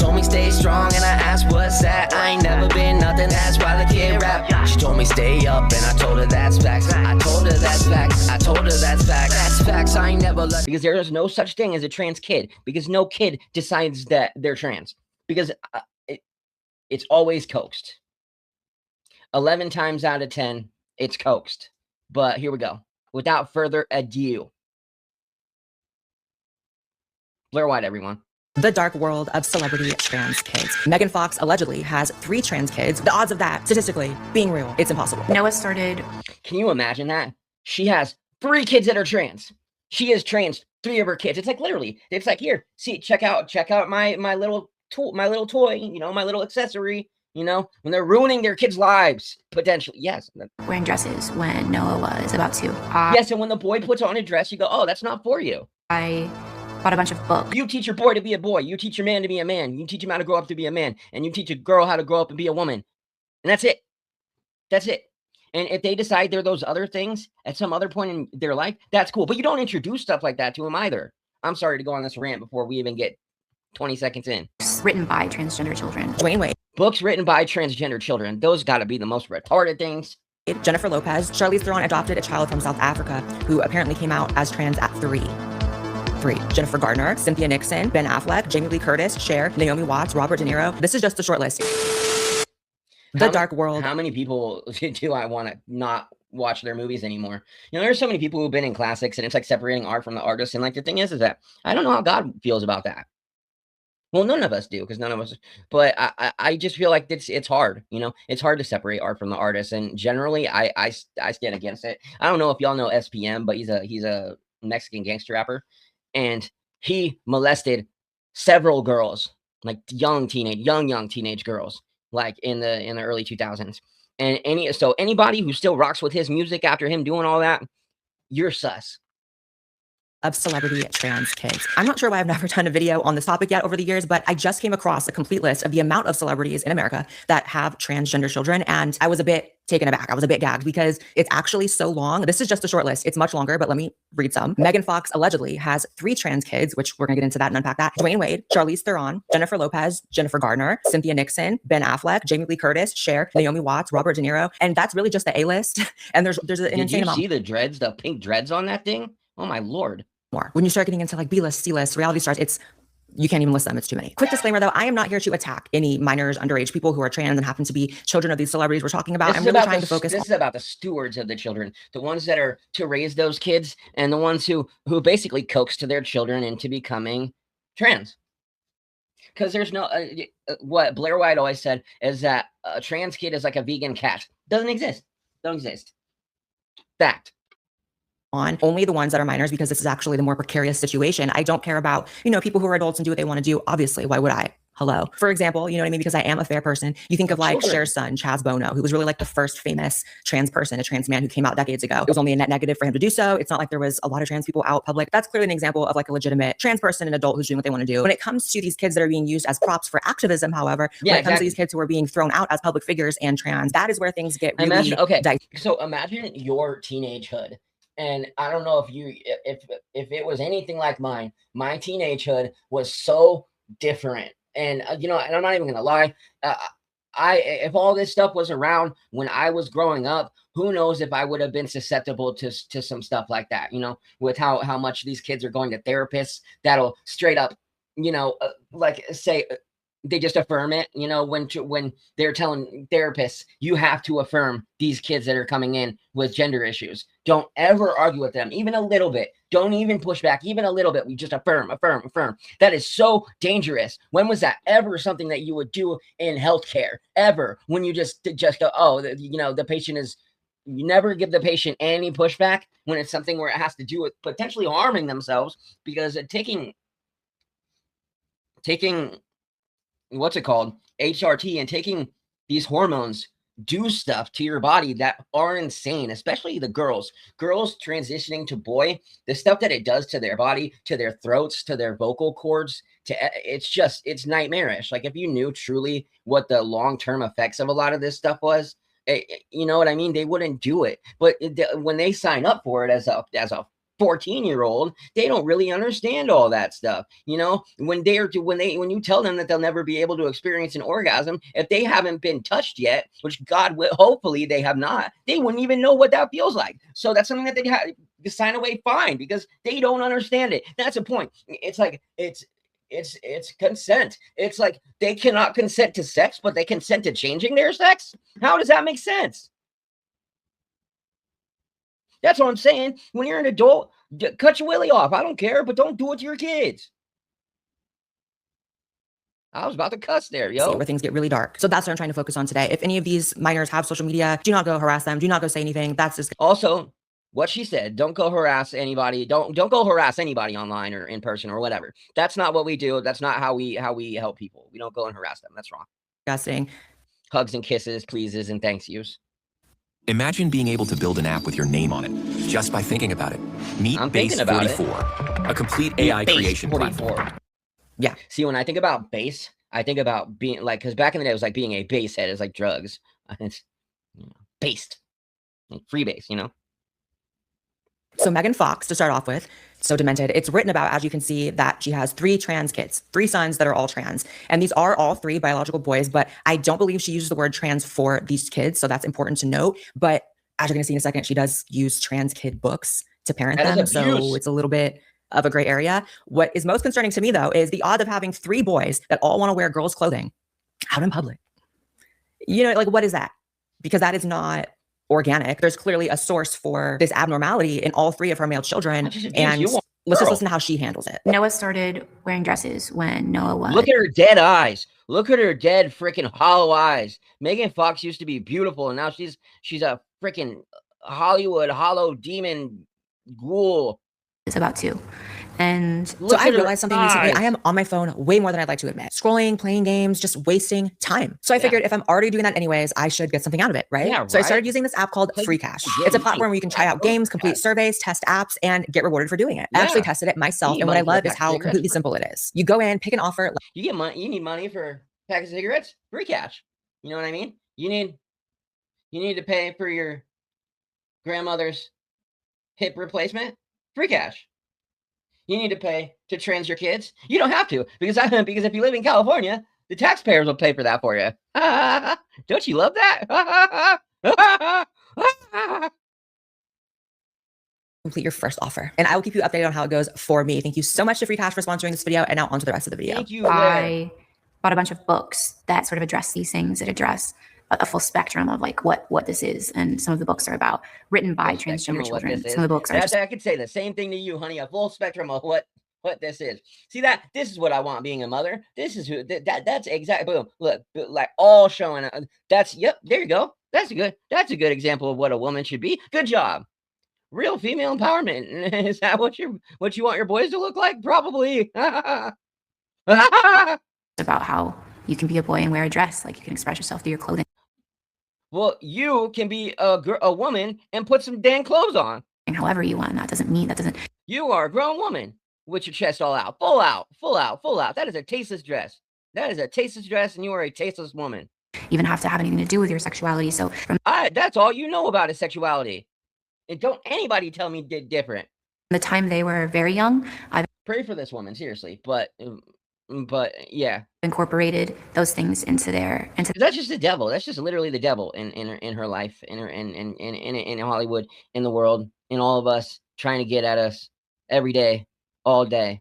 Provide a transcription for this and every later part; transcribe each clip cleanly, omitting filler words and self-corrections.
told me stay strong and I asked what's that. I ain't never been nothing, that's why the kid rap. She told me stay up and I told her that's facts. I told her that's facts. I told her that's facts. That's facts. I ain't never let. Because there is no such thing as a trans kid, because no kid decides that they're trans, because it's always coaxed. 11 times out of 10, it's coaxed. But here we go. Without further ado, Blaire White, everyone. The dark world of celebrity trans kids. Megan Fox allegedly has 3 trans kids. The odds of that, statistically, being real, it's impossible. Noah started. Can you imagine that? She has 3 kids that are trans. She is trans 3 of her kids. It's like literally, it's like, here, see, check out my little tool, my little toy, you know, my little accessory, you know, when they're ruining their kids' lives, potentially. Yes. Wearing dresses when Noah was about 2. Yes, and when the boy puts on a dress, you go, oh, that's not for you. I bought a bunch of books. You teach your boy to be a boy. You teach your man to be a man. You teach him how to grow up to be a man. And you teach a girl how to grow up and be a woman. And that's it. That's it. And if they decide they're those other things at some other point in their life, that's cool. But you don't introduce stuff like that to them either. I'm sorry to go on this rant before we even get 20 seconds in. Written by transgender children. Dwayne Wade. Books written by transgender children. Those got to be the most retarded things. Jennifer Lopez. Charlize Theron adopted a child from South Africa who apparently came out as trans at 3. Jennifer Garner, Cynthia Nixon, Ben Affleck, Jamie Lee Curtis, Cher, Naomi Watts, Robert De Niro. This is just a short list. The dark world. How many people do I want to not watch their movies anymore? You know, there's so many people who've been in classics, and it's like separating art from the artist. And like the thing is that I don't know how God feels about that. Well, none of us do, because none of us. But I just feel like it's hard. You know, it's hard to separate art from the artist, and generally I stand against it. I don't know if y'all know SPM, but he's a Mexican gangster rapper. And he molested several girls, like young teenage girls, like in the early 2000s. And anybody who still rocks with his music after him doing all that, you're sus. Of celebrity trans kids. I'm not sure why I've never done a video on this topic yet over the years, but I just came across a complete list of the amount of celebrities in America that have transgender children. And I was a bit taken aback. I was a bit gagged because it's actually so long. This is just a short list. It's much longer, but let me read some. Megan Fox allegedly has 3 trans kids, which we're going to get into that and unpack that. Dwayne Wade, Charlize Theron, Jennifer Lopez, Jennifer Garner, Cynthia Nixon, Ben Affleck, Jamie Lee Curtis, Cher, Naomi Watts, Robert De Niro. And that's really just the A-list. And there's an insane amount. Did you see the dreads, the pink dreads on that thing? Oh my Lord. More. When you start getting into like B-list, C-list, reality stars, you can't even list them. It's too many. Quick disclaimer though, I am not here to attack any minors, underage people who are trans and happen to be children of these celebrities we're talking about. I'm really trying to focus. This is about the stewards of the children, the ones that are to raise those kids, and the ones who basically coax to their children into becoming trans. Because there's no, what Blaire White always said is that a trans kid is like a vegan cat. Doesn't exist. Don't exist. Fact. On only the ones that are minors, because this is actually the more precarious situation. I don't care about, people who are adults and do what they want to do. Obviously, why would I? Hello. For example, you know what I mean? Because I am a fair person. You think of like Cher's son, Chaz Bono, who was really like the first famous trans person, a trans man who came out decades ago. It was only a net negative for him to do so. It's not like there was a lot of trans people out public. That's clearly an example of like a legitimate trans person, an adult who's doing what they want to do. When it comes to these kids that are being used as props for activism, however, when it comes to these kids who are being thrown out as public figures and trans, that is where things get really So imagine your teenagehood. And I don't know if it was anything like mine. My teenagehood was so different. And and I'm not even gonna lie. If all this stuff was around when I was growing up, who knows if I would have been susceptible to some stuff like that. With how much these kids are going to therapists that'll straight up, like say. They just affirm it, when they're telling therapists, you have to affirm these kids that are coming in with gender issues. Don't ever argue with them, even a little bit. Don't even push back, even a little bit. We just affirm. That is so dangerous. When was that ever something that you would do in healthcare? Ever? When you just go, oh, the patient is, you never give the patient any pushback when it's something where it has to do with potentially harming themselves, because taking what's it called? HRT, and taking these hormones do stuff to your body that are insane, especially the girls transitioning to boy, the stuff that it does to their body, to their throats, to their vocal cords, it's nightmarish. Like if you knew truly what the long-term effects of a lot of this stuff was, you know what I mean? They wouldn't do it. But when they sign up for it as a 14-year-old, they don't really understand all that stuff. You know, when you tell them that they'll never be able to experience an orgasm, if they haven't been touched yet, which God will, hopefully they have not, they wouldn't even know what that feels like. So that's something that they have to sign away fine, because they don't understand it. That's the point. It's like, it's consent. It's like they cannot consent to sex, but they consent to changing their sex. How does that make sense? That's what I'm saying. When you're an adult, cut your willy off. I don't care, but don't do it to your kids. I was about to cuss there, yo. Where things get really dark. So that's what I'm trying to focus on today. If any of these minors have social media, do not go harass them. Do not go say anything. That's just also what she said. Don't go harass anybody. Don't go harass anybody online or in person or whatever. That's not what we do. That's not how we help people. We don't go and harass them. That's wrong. disgusting. Hugs and kisses, pleases, and thanks yous. Imagine being able to build an app with your name on it just by thinking about it. Meet Base 44, a complete AI creation platform. Yeah. See, when I think about base, I think about being like, because back in the day, it was like being a base head is like drugs. It's based, like free base, you know? So Megan Fox, to start off with, so demented. It's written about, as you can see, that she has 3 trans kids, 3 sons that are all trans. And these are all 3 biological boys, but I don't believe she uses the word trans for these kids. So that's important to note. But as you're going to see in a second, she does use trans kid books to parent them. So it's a little bit of a gray area. What is most concerning to me, though, is the odds of having 3 boys that all want to wear girls' clothing out in public. You know, like, what is that? Because that is not organic. There's clearly a source for this abnormality in all 3 of her male children. And let's just listen to how she handles it. Noah started wearing dresses when Noah was. Look at her dead eyes. Look at her dead freaking hollow eyes. Megan Fox used to be beautiful, and now she's a freaking Hollywood hollow demon ghoul. It's about 2. And so I realized something recently. I am on my phone way more than I'd like to admit. Scrolling, playing games, just wasting time. So I figured if I'm already doing that anyways, I should get something out of it, right? Yeah, so I started using this app called Free Cash. It's a platform where you can try out games, complete surveys, test apps, and get rewarded for doing it. I actually tested it myself, and what I love is how completely simple it is. You go in, pick an offer. You get money. You need money for a pack of cigarettes? Free cash. You know what I mean? You need to pay for your grandmother's hip replacement? Free cash. You need to pay to trans your kids? You don't have to, because if you live in California, the taxpayers will pay for that for you. Don't you love that? Complete your first offer, and I will keep you updated on how it goes for me. Thank you so much to Free Cash for sponsoring this video, and now on to the rest of the video. Thank you. I bought a bunch of books that sort of address these things, that address a full spectrum of like what this is, and some of the books are about written by transgender children. Some of the books are I could say the same thing to you, honey. A full spectrum of what this is. See that? This is what I want being a mother. This is who that's exactly. Boom. Look, like all showing. That's yep. There you go. That's a good example of what a woman should be. Good job. Real female empowerment. Is that what you want your boys to look like? Probably. About how you can be a boy and wear a dress, like you can express yourself through your clothing. Well, you can be a woman and put some damn clothes on. And however you want. That doesn't. You are a grown woman with your chest all out, full out. That is a tasteless dress. And you are a tasteless woman. Even have to have anything to do with your sexuality. So that's all you know about is sexuality. And don't anybody tell me different. The time they were very young, I've pray for this woman, seriously. But yeah, incorporated those things into that's just the devil. That's just literally the devil in her life, in Hollywood, in the world, in all of us, trying to get at us every day, all day.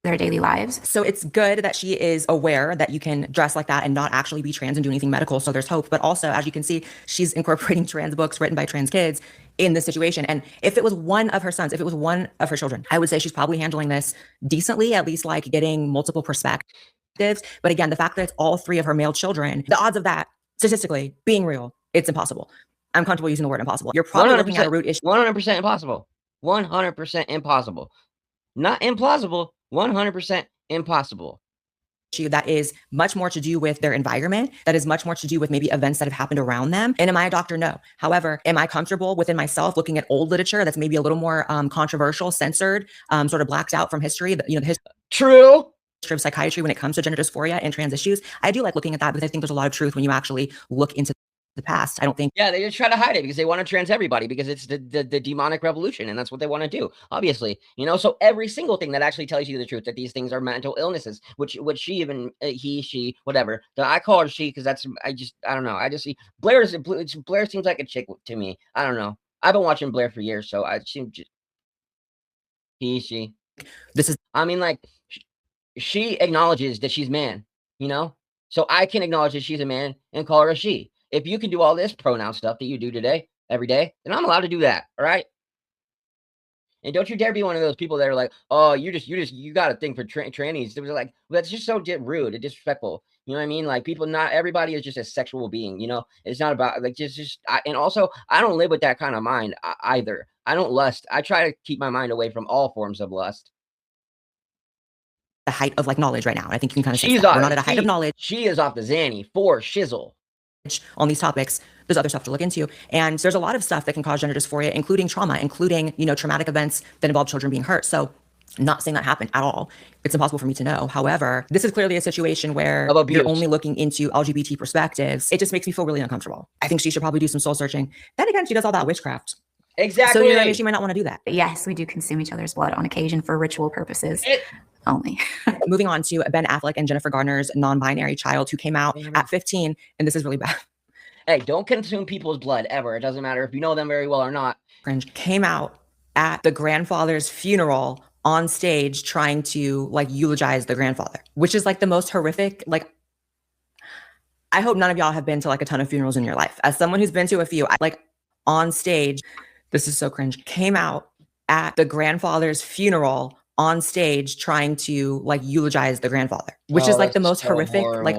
Their daily lives. So it's good that she is aware that you can dress like that and not actually be trans and do anything medical. So there's hope. But also, as you can see, she's incorporating trans books written by trans kids in this situation. And if it was one of her sons, if it was one of her children, I would say she's probably handling this decently, at least like getting multiple perspectives. But again, the fact that it's all 3 of her male children, the odds of that statistically being real, it's impossible. I'm comfortable using the word impossible. You're probably looking at a root issue. 100% impossible. 100% impossible. Not implausible. 100% impossible. That is much more to do with their environment. That is much more to do with maybe events that have happened around them. And am I a doctor? No. However, am I comfortable within myself looking at old literature that's maybe a little more controversial, censored, sort of blacked out from history? The history of psychiatry when it comes to gender dysphoria and trans issues. I do like looking at that because I think there's a lot of truth when you actually look into the past. I don't think. Yeah, they just try to hide it because they want to trans everybody because it's the demonic revolution, and that's what they want to do. Obviously, so every single thing that actually tells you the truth that these things are mental illnesses, which she even he, she, whatever. I call her she because I don't know. I just see Blaire seems like a chick to me. I don't know. I've been watching Blaire for years, so I seem just he, she. This is. I mean, like she acknowledges that she's man, so I can acknowledge that she's a man and call her a she. If you can do all this pronoun stuff that you do today, every day, then I'm allowed to do that. All right. And don't you dare be one of those people that are like, oh, you got a thing for trannies. It was like, well, that's just so rude and disrespectful. You know what I mean? Like not everybody is just a sexual being, it's not about like, and also I don't live with that kind of mind either. I don't lust. I try to keep my mind away from all forms of lust. The height of like knowledge right now. And I think you can kind of say that. We're not at a height of knowledge. She is off the Zanny for shizzle. On these topics, there's other stuff to look into. And there's a lot of stuff that can cause gender dysphoria, including trauma, including, traumatic events that involve children being hurt. So not saying that happened at all. It's impossible for me to know. However, this is clearly a situation where you're only looking into LGBT perspectives. It just makes me feel really uncomfortable. I think she should probably do some soul searching. Then again, she does all that witchcraft. Exactly. So she might not want to do that. But yes, we do consume each other's blood on occasion for ritual purposes. Only. Moving on to Ben Affleck and Jennifer Garner's non-binary child who came out at 15, and this is really bad. Hey, don't consume people's blood ever. It doesn't matter if you know them very well or not. Cringe. Came out at the grandfather's funeral on stage trying to like eulogize the grandfather, which is like the most horrific. Like, I hope none of y'all have been to like a ton of funerals in your life. As someone who's been to a few, like on stage, this is so cringe. Came out at the grandfather's funeral on stage trying to like eulogize the grandfather, which is like the most horrific. Horrible. Like,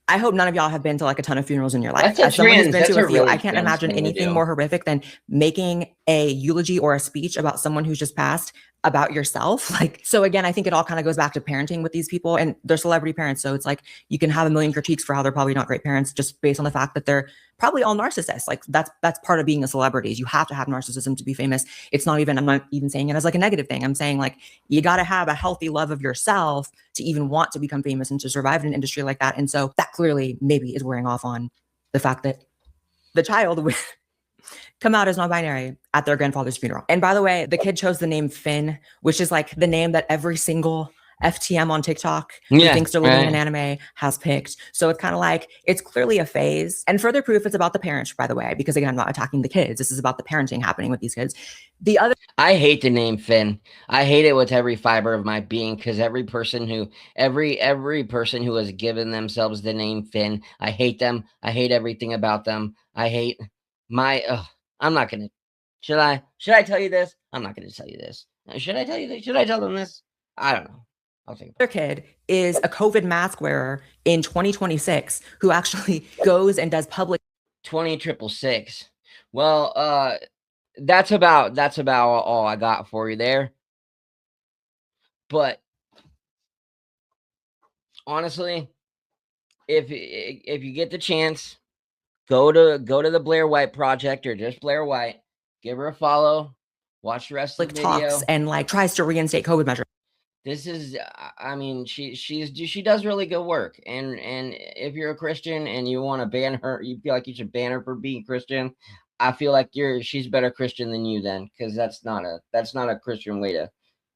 I hope none of y'all have been to like a ton of funerals in your life. As someone who's been to a few, I can't imagine anything more horrific than making a eulogy or a speech about someone who's just passed about yourself. Like, so again, I think it all kind of goes back to parenting with these people, and they're celebrity parents. So it's like, you can have a million critiques for how they're probably not great parents just based on the fact that they're probably all narcissists. Like that's part of being a celebrity is you have to have narcissism to be famous. It's not even, I'm not even saying it as like a negative thing. I'm saying like, you got to have a healthy love of yourself to even want to become famous and to survive in an industry like that. And so that clearly maybe is wearing off on the fact that the child would come out as non-binary at their grandfather's funeral. And by the way, the kid chose the name Finn, which is like the name that every single FTM on TikTok who thinks they're living in an anime has picked. So it's kind of like, it's clearly a phase. And further proof, it's about the parents, by the way, because again, I'm not attacking the kids. This is about the parenting happening with these kids. I hate the name Finn. I hate it with every fiber of my being because every person who has given themselves the name Finn, I hate them. I hate everything about them. I hate I'm not going to. Should I tell you this? I'm not going to tell you this. Should I tell you this? Should I tell them this? I don't know. I'll think about it. Their kid is a COVID mask wearer in 2026 who actually goes and does public 20,666. Well, that's about all I got for you there. But honestly, if you get the chance, go to the Blaire White Project or just Blaire White. Give her a follow. Watch the rest of the video. Talks and like tries to reinstate COVID measures. This is, I mean, she does really good work. And if you're a Christian and you want to ban her, you feel like you should ban her for being Christian. I feel like she's better Christian than you then, because that's not a Christian way to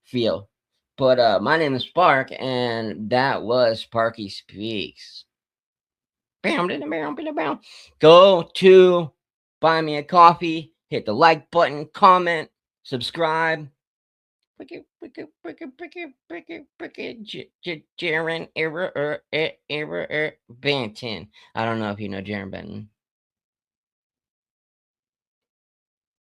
feel. But my name is Spark, and that was Sparky Speaks. Go to buy me a coffee, hit the like button, comment, subscribe. Jaron Banton. I don't know if you know Jaron Benton.